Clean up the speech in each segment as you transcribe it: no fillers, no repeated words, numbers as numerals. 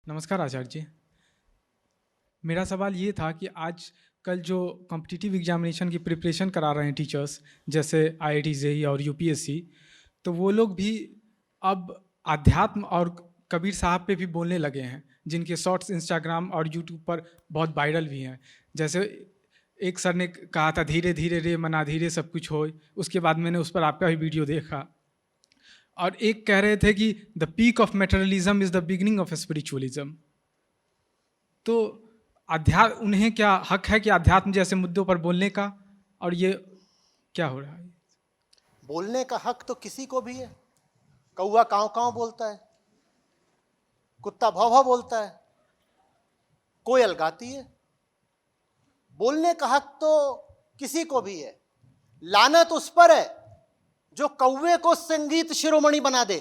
नमस्कार आचार्य जी। मेरा सवाल ये था कि आज कल जो कॉम्पिटिटिव एग्जामिनेशन की प्रिपरेशन करा रहे हैं टीचर्स, जैसे आईआईटी जेईई और यूपीएससी, तो वो लोग भी अब अध्यात्म और कबीर साहब पे भी बोलने लगे हैं, जिनके शॉर्ट्स इंस्टाग्राम और यूट्यूब पर बहुत वायरल भी हैं। जैसे एक सर ने कहा था, धीरे धीरे रे मना धीरे सब कुछ होए। उसके बाद मैंने उस पर आपका भी वीडियो देखा। और एक कह रहे थे कि the peak of materialism is the beginning of spiritualism. तो उन्हें क्या हक है कि अध्यात्म जैसे मुद्दों पर बोलने का? और ये क्या हो रहा है? बोलने का हक तो किसी को भी है। कौवा काँव काँव बोलता है, कुत्ता भौ भौ बोलता है, कोयल गाती है। बोलने का हक तो किसी को भी है। लानत उस पर है जो कौवे को संगीत शिरोमणि बना दे।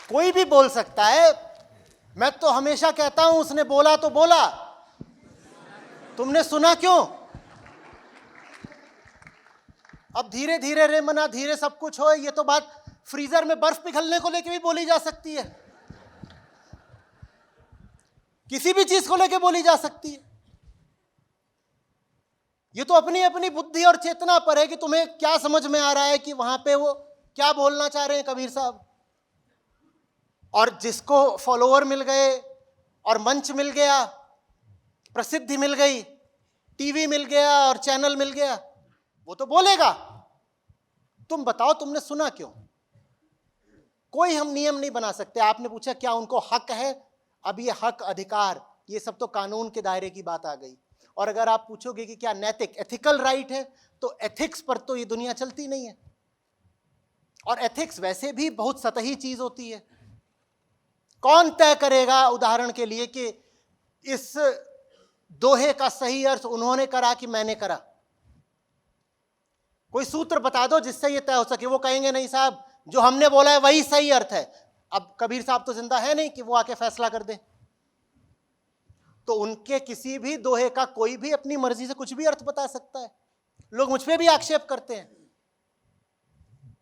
कोई भी बोल सकता है। मैं तो हमेशा कहता हूं, उसने बोला तो बोला, तुमने सुना क्यों? अब धीरे धीरे रे मना धीरे सब कुछ हो, ये तो बात फ्रीजर में बर्फ पिघलने को लेकर भी बोली जा सकती है, किसी भी चीज को लेकर बोली जा सकती है। ये तो अपनी अपनी बुद्धि और चेतना पर है कि तुम्हें क्या समझ में आ रहा है कि वहां पे वो क्या बोलना चाह रहे हैं कबीर साहब। और जिसको फॉलोअर मिल गए और मंच मिल गया, प्रसिद्धि मिल गई, टीवी मिल गया और चैनल मिल गया, वो तो बोलेगा। तुम बताओ तुमने सुना क्यों? कोई हम नियम नहीं बना सकते। आपने पूछा क्या उनको हक है? अब ये हक अधिकार ये सब तो कानून के दायरे की बात आ गई। और अगर आप पूछोगे कि क्या नैतिक एथिकल राइट है, तो एथिक्स पर तो ये दुनिया चलती नहीं है। और एथिक्स वैसे भी बहुत सतही चीज होती है। कौन तय करेगा उदाहरण के लिए कि इस दोहे का सही अर्थ उन्होंने करा कि मैंने करा? कोई सूत्र बता दो जिससे ये तय हो सके। वो कहेंगे नहीं साहब, जो हमने बोला है वही सही अर्थ है। अब कबीर साहब तो जिंदा है नहीं कि वो आके फैसला कर दे। तो उनके किसी भी दोहे का कोई भी अपनी मर्जी से कुछ भी अर्थ बता सकता है। लोग मुझ पे भी आक्षेप करते हैं।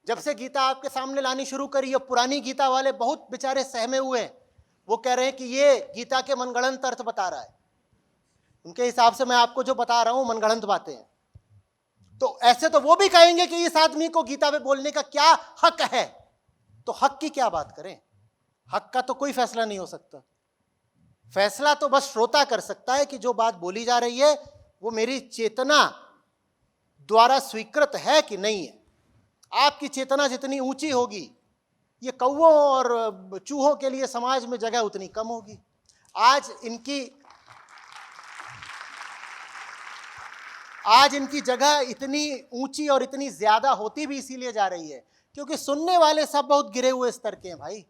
जब से गीता आपके सामने लानी शुरू करी, अब पुरानी गीता वाले बहुत बेचारे सहमे हुए हैं। वो कह रहे हैं कि ये गीता के मनगढ़ंत अर्थ बता रहा है। उनके हिसाब से मैं आपको जो बता रहा हूं मनगढ़ंत बातें हैं। तो ऐसे तो वो भी कहेंगे कि इस आदमी को गीता में बोलने का क्या हक है। तो हक की क्या बात करें? हक का तो कोई फैसला नहीं हो सकता। फैसला तो बस श्रोता कर सकता है कि जो बात बोली जा रही है वो मेरी चेतना द्वारा स्वीकृत है कि नहीं है। आपकी चेतना जितनी ऊंची होगी, ये कौवों और चूहों के लिए समाज में जगह उतनी कम होगी। आज इनकी जगह इतनी ऊंची और इतनी ज्यादा होती भी इसीलिए जा रही है क्योंकि सुनने वाले सब बहुत गिरे हुए स्तर के हैं भाई।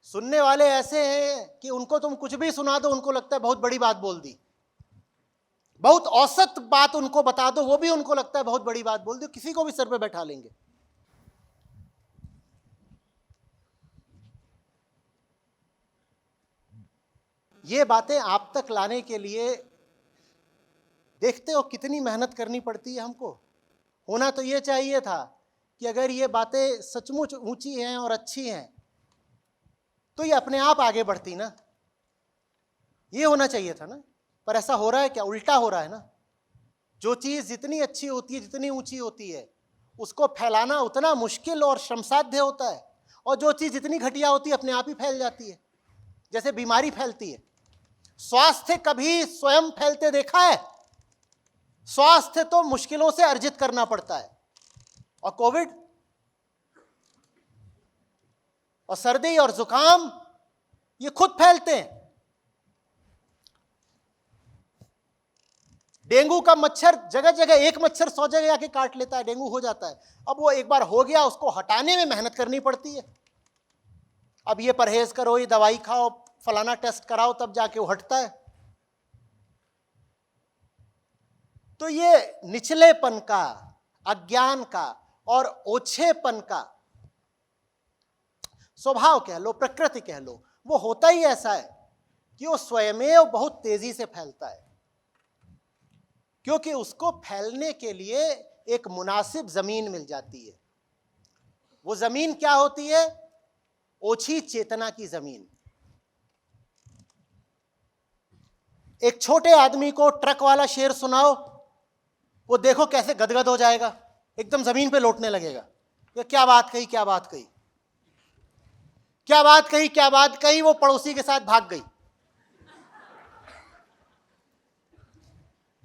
सुनने वाले ऐसे हैं कि उनको तुम कुछ भी सुना दो, उनको लगता है बहुत बड़ी बात बोल दी। बहुत औसत बात उनको बता दो, वो भी उनको लगता है बहुत बड़ी बात बोल दी। किसी को भी सर पे बैठा लेंगे। ये बातें आप तक लाने के लिए देखते हो कितनी मेहनत करनी पड़ती है हमको। होना तो ये चाहिए था कि अगर ये बातें सचमुच ऊंची हैं और अच्छी हैं तो ये अपने आप आगे बढ़ती ना। ये होना चाहिए था ना। पर ऐसा हो रहा है क्या? उल्टा हो रहा है ना। जो चीज जितनी अच्छी होती है, जितनी ऊंची होती है, उसको फैलाना उतना मुश्किल और श्रमसाध्य होता है। और जो चीज जितनी घटिया होती है अपने आप ही फैल जाती है। जैसे बीमारी फैलती है। स्वास्थ्य कभी स्वयं फैलते देखा है? स्वास्थ्य तो मुश्किलों से अर्जित करना पड़ता है। और कोविड और सर्दी और जुकाम ये खुद फैलते हैं। डेंगू का मच्छर जगह जगह, एक मच्छर 100 जगह आके काट लेता है, डेंगू हो जाता है। अब वो एक बार हो गया, उसको हटाने में मेहनत करनी पड़ती है। अब ये परहेज करो, ये दवाई खाओ, फलाना टेस्ट कराओ, तब जाके वो हटता है। तो ये निचलेपन का, अज्ञान का और ओछेपन का स्वभाव कह लो, प्रकृति कह लो, वो होता ही ऐसा है कि वो स्वयमेव बहुत तेजी से फैलता है। क्योंकि उसको फैलने के लिए एक मुनासिब जमीन मिल जाती है। वो जमीन क्या होती है? ओछी चेतना की जमीन। एक छोटे आदमी को ट्रक वाला शेर सुनाओ, वो देखो कैसे गदगद हो जाएगा, एकदम जमीन पे लौटने लगेगा। ये क्या बात कही, क्या बात कही, क्या बात कही, क्या बात कही। वो पड़ोसी के साथ भाग गई,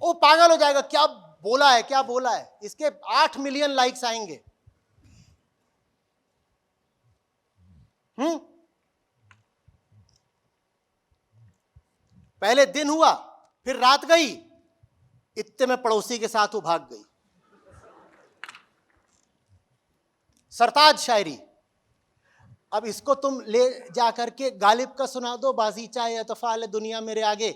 वो पागल हो जाएगा, क्या बोला है, क्या बोला है। इसके 8 मिलियन लाइक्स आएंगे। पहले दिन हुआ, फिर रात गई, इतने में पड़ोसी के साथ वो भाग गई। सरताज शायरी। अब इसको तुम ले जाकर के गालिब का सुना दो, बाजीचा है अतफाल दुनिया मेरे आगे,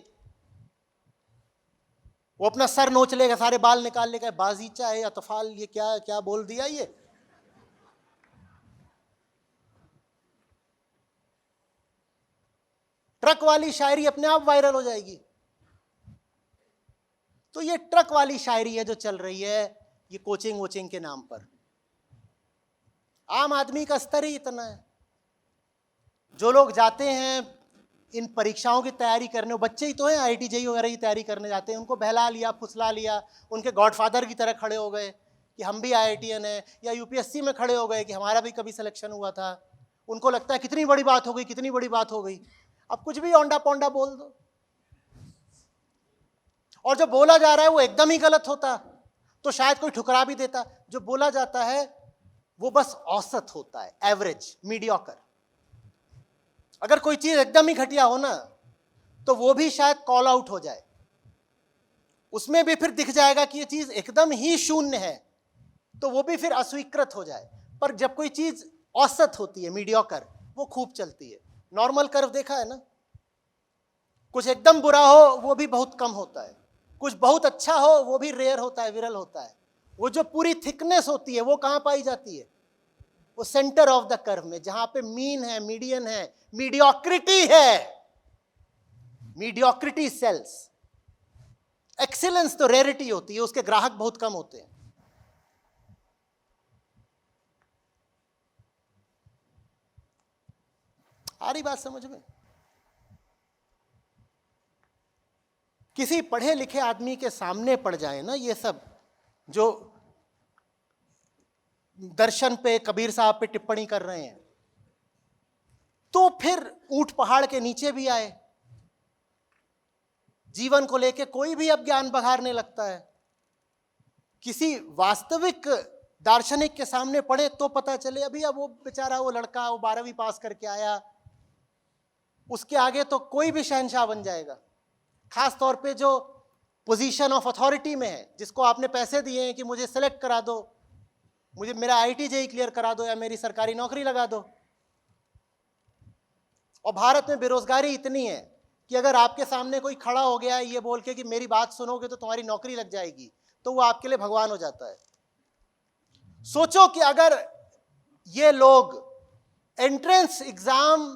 वो अपना सर नोच लेगा, सारे बाल निकाल लेगा, बाजीचा है अतफाल, ये क्या क्या बोल दिया ये। ट्रक वाली शायरी अपने आप वायरल हो जाएगी। तो ये ट्रक वाली शायरी है जो चल रही है, ये कोचिंग वोचिंग के नाम पर। आम आदमी का स्तर ही इतना है। जो लोग जाते हैं इन परीक्षाओं की तैयारी करने, बच्चे ही तो हैं, IIT JEE वगैरह की तैयारी करने जाते हैं, उनको बहला लिया, फुसला लिया, उनके गॉडफादर की तरह खड़े हो गए कि हम भी IITian हैं, या UPSC में खड़े हो गए कि हमारा भी कभी सिलेक्शन हुआ था। उनको लगता है कितनी बड़ी बात हो गई, कितनी बड़ी बात हो गई। अब कुछ भी औंडा पौंडा बोल दो, और जो बोला जा रहा है वो एकदम ही गलत होता तो शायद कोई ठुकरा भी देता। जो बोला जाता है वो बस औसत होता है, एवरेज, मीडियोकर। अगर कोई चीज एकदम ही घटिया हो ना, तो वो भी शायद कॉल आउट हो जाए, उसमें भी फिर दिख जाएगा कि ये चीज एकदम ही शून्य है, तो वो भी फिर अस्वीकृत हो जाए। पर जब कोई चीज औसत होती है, मीडियोकर, वो खूब चलती है। नॉर्मल कर्व देखा है ना, कुछ एकदम बुरा हो वो भी बहुत कम होता है, कुछ बहुत अच्छा हो वो भी रेयर होता है, विरल होता है। वो जो पूरी थिकनेस होती है वो कहां पाई जाती है? वो सेंटर ऑफ द कर्व में, जहां पे मीन है, मीडियन है, मीडियोक्रिटी है, मीडियोक्रिटी सेल्स। एक्सीलेंस तो रेयरिटी होती है, उसके ग्राहक बहुत कम होते हैं। आ रही बात समझ में? किसी पढ़े लिखे आदमी के सामने पड़ जाए ना ये सब, जो दर्शन पे, कबीर साहब पे टिप्पणी कर रहे हैं, तो फिर ऊंट पहाड़ के नीचे भी आए। जीवन को लेके कोई भी अब ज्ञान बघारने लगता है। किसी वास्तविक दार्शनिक के सामने पढ़े तो पता चले। अभी अब वो बेचारा, वो लड़का, वो 12वीं पास करके आया, उसके आगे तो कोई भी शहंशाह बन जाएगा। खास तौर पे जो पोजीशन ऑफ अथॉरिटी में है, जिसको आपने पैसे दिए हैं कि मुझे सेलेक्ट करा दो, मुझे मेरा IIT JEE क्लियर करा दो, या मेरी सरकारी नौकरी लगा दो। और भारत में बेरोजगारी इतनी है कि अगर आपके सामने कोई खड़ा हो गया ये बोल के कि मेरी बात सुनोगे तो तुम्हारी नौकरी लग जाएगी, तो वो आपके लिए भगवान हो जाता है। सोचो कि अगर ये लोग एंट्रेंस एग्जाम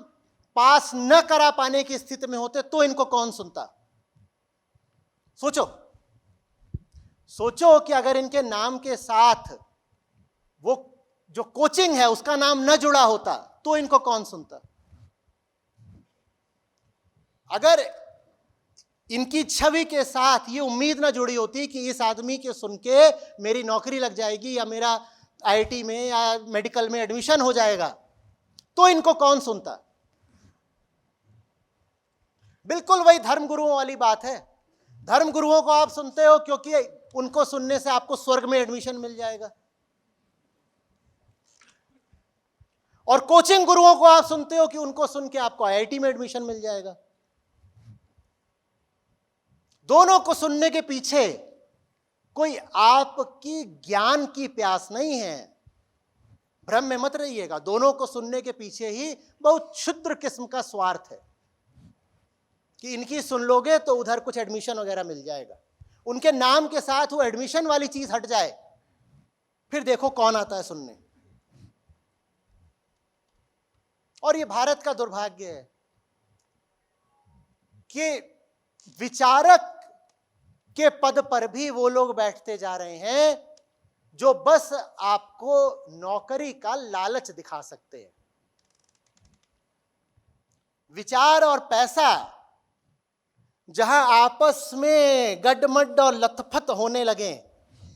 पास न करा पाने की स्थिति में होते तो इनको कौन सुनता? सोचो, सोचो कि अगर इनके नाम के साथ वो जो कोचिंग है उसका नाम न जुड़ा होता तो इनको कौन सुनता? अगर इनकी छवि के साथ ये उम्मीद ना जुड़ी होती कि इस आदमी के सुन के मेरी नौकरी लग जाएगी, या मेरा IIT में या मेडिकल में एडमिशन हो जाएगा, तो इनको कौन सुनता? बिल्कुल वही धर्मगुरुओं वाली बात है। धर्मगुरुओं को आप सुनते हो क्योंकि उनको सुनने से आपको स्वर्ग में एडमिशन मिल जाएगा, और कोचिंग गुरुओं को आप सुनते हो कि उनको सुन के आपको IIT में एडमिशन मिल जाएगा। दोनों को सुनने के पीछे कोई आपकी ज्ञान की प्यास नहीं है, भ्रम में मत रहिएगा। दोनों को सुनने के पीछे ही बहुत क्षुद्र किस्म का स्वार्थ है कि इनकी सुन लोगे तो उधर कुछ एडमिशन वगैरह मिल जाएगा। उनके नाम के साथ वो एडमिशन वाली चीज हट जाए, फिर देखो कौन आता है सुनने। और ये भारत का दुर्भाग्य है कि विचारक के पद पर भी वो लोग बैठते जा रहे हैं जो बस आपको नौकरी का लालच दिखा सकते हैं। विचार और पैसा जहां आपस में गडमड और लथपथ होने लगे,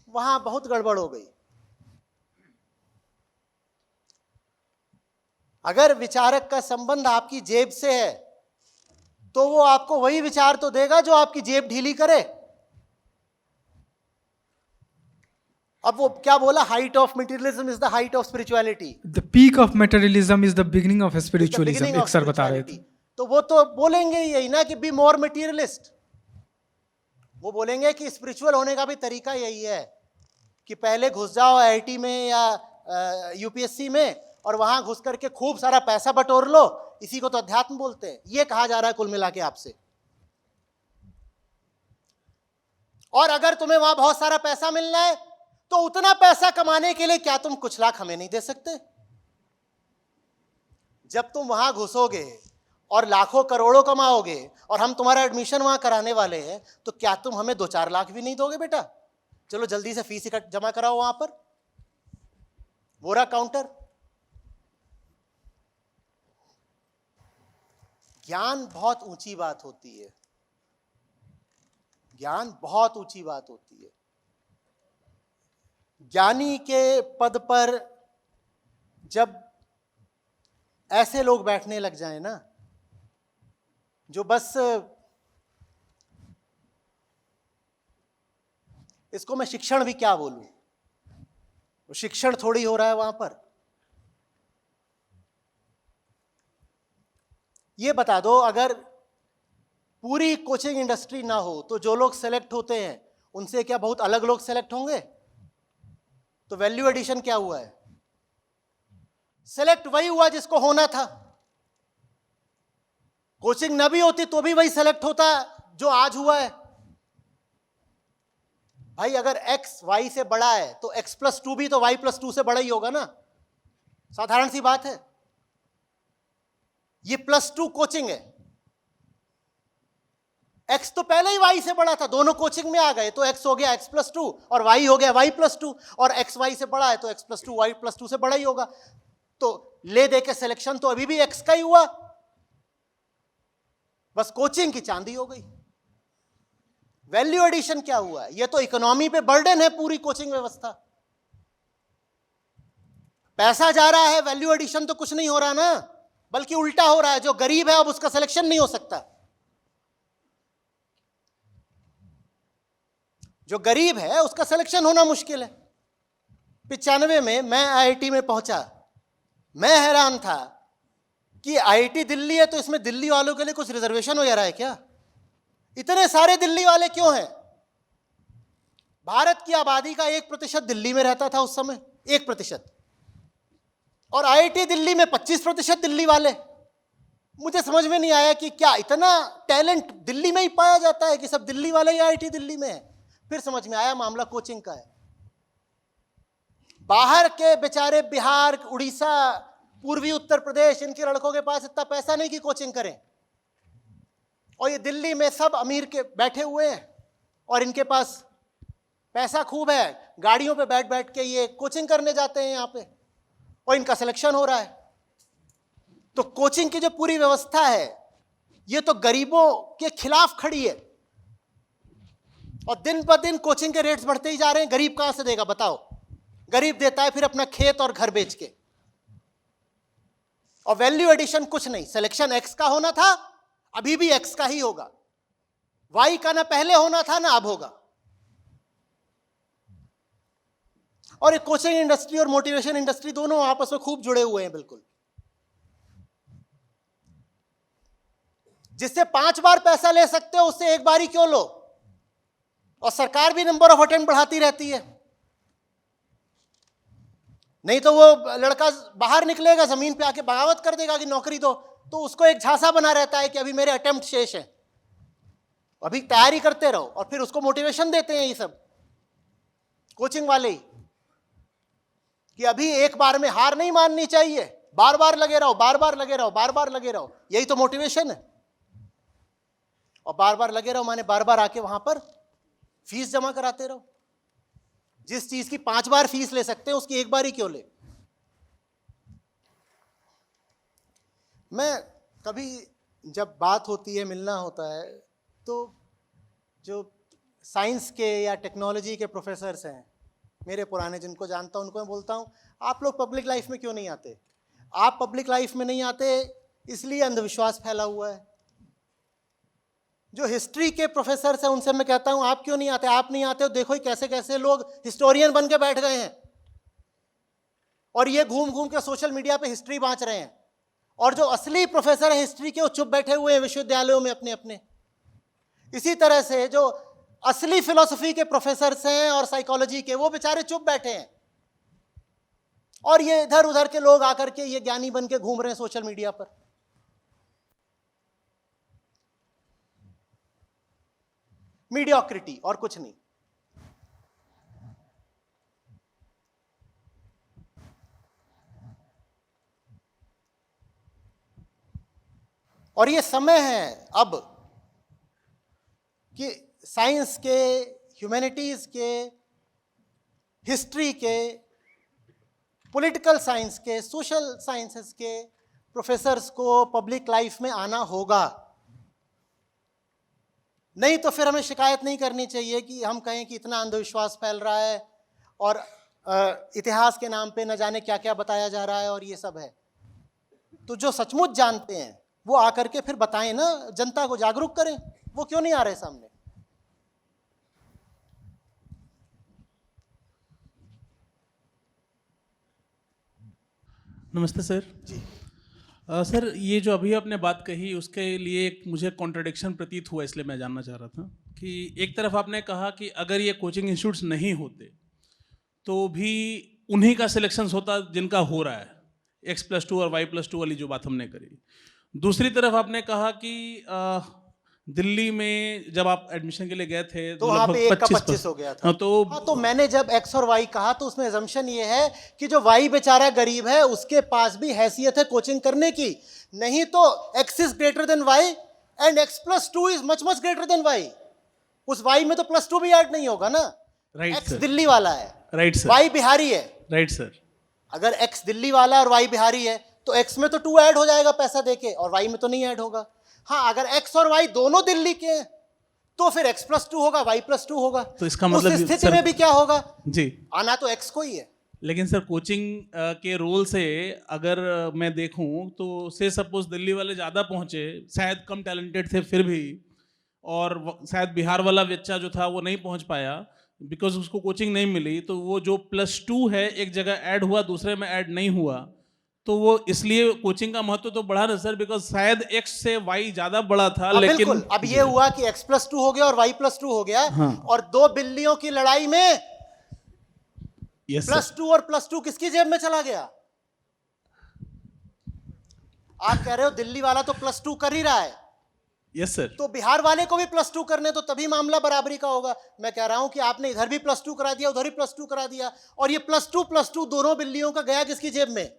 वहां बहुत गड़बड़ हो गई। अगर विचारक का संबंध आपकी जेब से है तो वो आपको वही विचार तो देगा जो आपकी जेब ढीली करे। अब वो क्या बोला, height of materialism is the height of spirituality, the peak of materialism is the beginning of spiritualism, एक सर बता रहे थे। तो वो तो बोलेंगे यही ना कि बी मोर मटेरियलिस्ट। वो बोलेंगे कि स्पिरिचुअल होने का भी तरीका यही है कि पहले घुस जाओ आईआईटी में या यूपीएससी में और वहां घुस करके खूब सारा पैसा बटोर लो, इसी को तो अध्यात्म बोलते हैं। ये कहा जा रहा है कुल मिला के आपसे। और अगर तुम्हें वहां बहुत सारा पैसा मिलना है तो उतना पैसा कमाने के लिए क्या तुम कुछ लाख हमें नहीं दे सकते? जब तुम वहां घुसोगे और लाखों करोड़ों कमाओगे और हम तुम्हारा एडमिशन वहां कराने वाले हैं, तो क्या तुम हमें 2-4 लाख भी नहीं दोगे? बेटा चलो जल्दी से फीस जमा कराओ वहां पर, वो रहा काउंटर। ज्ञान बहुत ऊंची बात होती है, ज्ञान बहुत ऊंची बात होती है। ज्ञानी के पद पर जब ऐसे लोग बैठने लग जाए ना, जो बस, इसको मैं शिक्षण भी क्या बोलूं, वो शिक्षण थोड़ी हो रहा है वहां पर। ये बता दो, अगर पूरी कोचिंग इंडस्ट्री ना हो तो जो लोग सेलेक्ट होते हैं उनसे क्या बहुत अलग लोग सेलेक्ट होंगे? तो वैल्यू एडिशन क्या हुआ है? सेलेक्ट वही हुआ जिसको होना था। कोचिंग ना भी होती तो भी वही सेलेक्ट होता जो आज हुआ है। भाई अगर x y से बड़ा है तो x+2 भी तो y+2 से बड़ा ही होगा ना, साधारण सी बात है। ये +2 कोचिंग है, x तो पहले ही y से बड़ा था, दोनों कोचिंग में आ गए तो x हो गया x+2 और y हो गया y+2, और x y से बड़ा है तो x+2 y+2 से बड़ा ही होगा। तो ले दे के सिलेक्शन तो अभी भी x का ही हुआ, बस कोचिंग की चांदी हो गई। वैल्यू एडिशन क्या हुआ? ये तो इकोनॉमी पे बर्डन है पूरी कोचिंग व्यवस्था। पैसा जा रहा है, वैल्यू एडिशन तो कुछ नहीं हो रहा ना, बल्कि उल्टा हो रहा है। जो गरीब है अब उसका सिलेक्शन नहीं हो सकता। जो गरीब है उसका सिलेक्शन होना मुश्किल है। 95 में मैं आईआईटी में पहुंचा, मैं हैरान था कि आईआईटी दिल्ली है तो इसमें दिल्ली वालों के लिए कुछ रिजर्वेशन हो जा रहा है क्या? इतने सारे दिल्ली वाले क्यों हैं? भारत की आबादी का 1% दिल्ली में रहता था उस समय, 1%, और आईआईटी दिल्ली में 25% दिल्ली वाले। मुझे समझ में नहीं आया कि क्या इतना टैलेंट दिल्ली में ही पाया जाता है कि सब दिल्ली वाले ही आईआईटी दिल्ली में है। फिर समझ में आया मामला कोचिंग का है। बाहर के बेचारे बिहार, उड़ीसा, पूर्वी उत्तर प्रदेश, इनके लड़कों के पास इतना पैसा नहीं कि कोचिंग करें, और ये दिल्ली में सब अमीर के बैठे हुए हैं और इनके पास पैसा खूब है, गाड़ियों पे बैठ बैठ के ये कोचिंग करने जाते हैं यहाँ पे, और इनका सिलेक्शन हो रहा है। तो कोचिंग की जो पूरी व्यवस्था है ये तो गरीबों के खिलाफ खड़ी है, और दिन ब दिन कोचिंग के रेट्स बढ़ते ही जा रहे हैं। गरीब कहां से देगा बताओ? गरीब देता है फिर अपना खेत और घर बेच के। और वैल्यू एडिशन कुछ नहीं, सिलेक्शन एक्स का होना था, अभी भी एक्स का ही होगा, वाई का ना पहले होना था ना अब होगा। और एक कोचिंग इंडस्ट्री और मोटिवेशन इंडस्ट्री दोनों आपस में खूब जुड़े हुए हैं बिल्कुल। जिससे 5 बार पैसा ले सकते हो उससे एक बार ही क्यों लो? और सरकार भी नंबर ऑफ अटेम्प्ट बढ़ाती रहती है, नहीं तो वो लड़का बाहर निकलेगा, जमीन पे आके बगावत कर देगा कि नौकरी दो, तो उसको एक झांसा बना रहता है कि अभी मेरे अटेम्प्ट शेष है, अभी तैयारी करते रहो, और फिर उसको मोटिवेशन देते हैं ये सब कोचिंग वाले ही कि अभी एक बार में हार नहीं माननी चाहिए, बार बार लगे रहो, बार बार लगे रहो, बार बार लगे रहो, यही तो मोटिवेशन है। और बार बार लगे रहो माने बार बार आके वहां पर फीस जमा कराते रहो। जिस चीज की 5 बार फीस ले सकते हैं उसकी एक बार ही क्यों ले। मैं कभी जब बात होती है, मिलना होता है, तो जो साइंस के या टेक्नोलॉजी के प्रोफेसर्स हैं मेरे पुराने, जिनको जानता हूं, उनको मैं बोलता हूं आप लोग पब्लिक लाइफ में क्यों नहीं आते। आप पब्लिक लाइफ में नहीं आते इसलिए अंधविश्वास फैला हुआ है। जो हिस्ट्री के प्रोफेसर्स हैं उनसे मैं कहता हूं आप क्यों नहीं आते। आप नहीं आते हो, देखो ही कैसे कैसे लोग हिस्टोरियन बन के बैठ गए हैं और ये घूम घूम के सोशल मीडिया पे हिस्ट्री बांट रहे हैं। और जो असली प्रोफेसर हैं हिस्ट्री के, वो चुप बैठे हुए हैं विश्वविद्यालयों में अपने अपने। इसी तरह से जो असली फिलॉसफी के प्रोफेसर्स हैं और साइकोलॉजी के, वो बेचारे चुप बैठे हैं और ये इधर उधर के लोग आकर के ये ज्ञानी बन के घूम रहे हैं सोशल मीडिया पर। मीडियोक्रिटी और कुछ नहीं। और ये समय है अब कि साइंस के, ह्यूमैनिटीज के, हिस्ट्री के, पॉलिटिकल साइंस के, सोशल साइंसेस के प्रोफेसर्स को पब्लिक लाइफ में आना होगा। नहीं तो फिर हमें शिकायत नहीं करनी चाहिए कि हम कहें कि इतना अंधविश्वास फैल रहा है और इतिहास के नाम पे न जाने क्या क्या बताया जा रहा है और ये सब है। तो जो सचमुच जानते हैं वो आकर के फिर बताएं ना, जनता को जागरूक करें। वो क्यों नहीं आ रहे सामने। नमस्ते सर जी। सर, ये जो अभी आपने बात कही उसके लिए एक मुझे कॉन्ट्रडिक्शन प्रतीत हुआ, इसलिए मैं जानना चाह रहा था कि एक तरफ आपने कहा कि अगर ये कोचिंग इंस्टीट्यूट्स नहीं होते तो भी उन्हीं का सिलेक्शन होता जिनका हो रहा है, X+2 और Y+2 वाली जो बात हमने करी। दूसरी तरफ आपने कहा कि दिल्ली में जब आप एडमिशन के लिए गए थे तो वहां पे 1 का 25 हो गया था। हाँ, तो मैंने जब X और Y कहा तो उसमें assumption ये है कि जो Y बेचारा गरीब है उसके पास भी हैसियत है कोचिंग करने की। नहीं तो X is greater than Y and X+2 is much much greater than Y। उस Y में तो +2 भी ऐड नहीं होगा ना। राइट X सर, दिल्ली वाला है, राइट सर, Y बिहारी है। Right sir. अगर X दिल्ली वाला और Y बिहारी है तो X में तो 2 ऐड हो जाएगा पैसा देके और Y में तो नहीं ऐड होगा। हाँ, अगर X और Y दोनों दिल्ली के हैं तो फिर X+2 होगा, Y+2 होगा। तो इसका मतलब उस स्थिति में भी क्या होगा जी, आना तो X को ही है। लेकिन सर कोचिंग के रोल से अगर मैं देखूं तो से सपोज दिल्ली वाले ज़्यादा पहुंचे, शायद कम टैलेंटेड थे फिर भी, और शायद बिहार वाला बच्चा जो था वो नहीं पहुंच पाया बिकॉज उसको कोचिंग नहीं मिली, तो वो जो +2 है एक जगह ऐड हुआ दूसरे में ऐड नहीं हुआ, तो वो इसलिए कोचिंग का महत्व तो बढ़ा ना सर, बिकॉज शायद X से Y ज़्यादा बड़ा था। लेकिन बिल्कुल, अब ये हुआ कि X+2 हो गया और Y+2 हो गया। हाँ। और 2 बिल्लियों की लड़ाई में यस +2 और +2 किसकी जेब में चला गया। आप कह रहे हो दिल्ली वाला तो +2 कर ही रहा है, यस सर, तो बिहार वाले को भी +2 करने तो तभी मामला बराबरी का होगा। मैं कह रहा हूं कि आपने इधर भी +2 करा दिया, उधर ही +2 करा दिया, और ये +2 दोनों बिल्लियों का गया किसकी जेब में।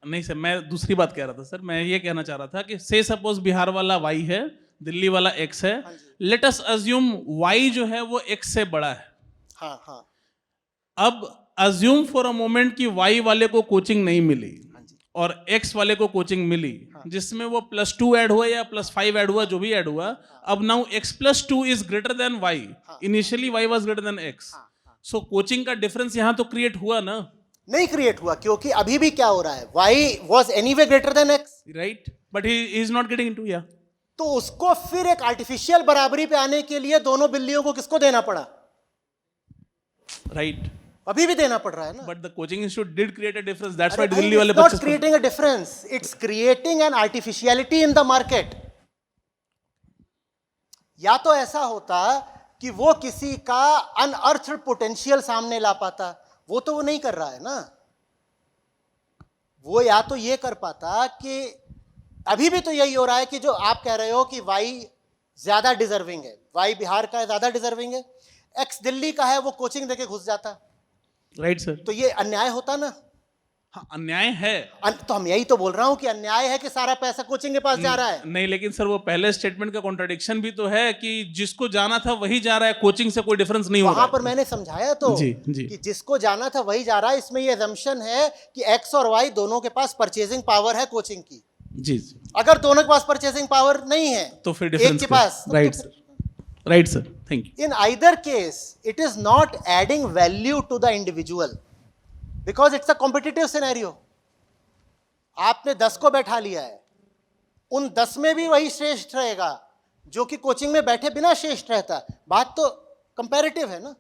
नहीं सर, मैं दूसरी बात कह रहा था सर। मैं ये कहना चाह रहा था कि से सपोज बिहार वाला Y है, दिल्ली वाला X है, लेट अस अज्यूम Y जो है वो X से बड़ा है। हाँ हाँ। अब अज्यूम फॉर अ मोमेंट कि Y वाले को कोचिंग नहीं मिली हाँ जी। और X वाले को कोचिंग मिली, जिसमें वो +2 ऐड हुआ या +5 ऐड हुआ, जो भी ऐड हुआ, अब now X+2 is greater than Y। Initially Y was greater than X, so coaching का डिफरेंस यहाँ तो क्रिएट हुआ ना। नहीं क्रिएट हुआ, क्योंकि अभी भी क्या हो रहा है, Y was anyway greater than X, right, but he is not getting into, या तो उसको फिर एक आर्टिफिशियल बराबरी पे आने के लिए दोनों बिल्लियों को किसको देना पड़ा। राइट, अभी भी देना पड़ रहा है ना। But the coaching institute did create a difference, that's why It's Delhi वाले not बच्चे creating a difference, it's creating an artificiality in the market। या तो ऐसा होता कि वो किसी का अनअर्थड पोटेंशियल सामने ला पाता, वो तो वो नहीं कर रहा है ना। वो या तो ये कर पाता कि अभी भी तो यही हो रहा है कि जो आप कह रहे हो कि Y ज्यादा डिजर्विंग है, Y बिहार का ज्यादा डिजर्विंग है, X दिल्ली का है, वो कोचिंग देके घुस जाता, राइट सर। तो ये अन्याय होता ना। हाँ, अन्याय है। तो हम यही तो बोल रहा हूं कि अन्याय है कि सारा पैसा कोचिंग के पास जा रहा है। नहीं, लेकिन सर वो पहले स्टेटमेंट का कॉन्ट्रडिक्शन भी तो है कि जिसको जाना था वही जा रहा है, कोचिंग से कोई डिफरेंस नहीं हो रहा वहां है। पर मैंने समझाया तो जी, जी। कि जिसको जाना था वही जा रहा है। इसमें ये assumption है कि एक्स और वाई दोनों के पास परचेजिंग पावर है कोचिंग की। जी जी, अगर दोनों के पास परचेजिंग पावर नहीं है तो फिर एक डिफरेंस के पास, right sir, right sir, thank you. in either case it is not adding value to the individual because it's a competitive scenario। आपने 10 को बैठा लिया है, उन 10 में भी वही श्रेष्ठ रहेगा जो कि कोचिंग में बैठे बिना श्रेष्ठ रहता। बात तो कंपैरेटिव है ना।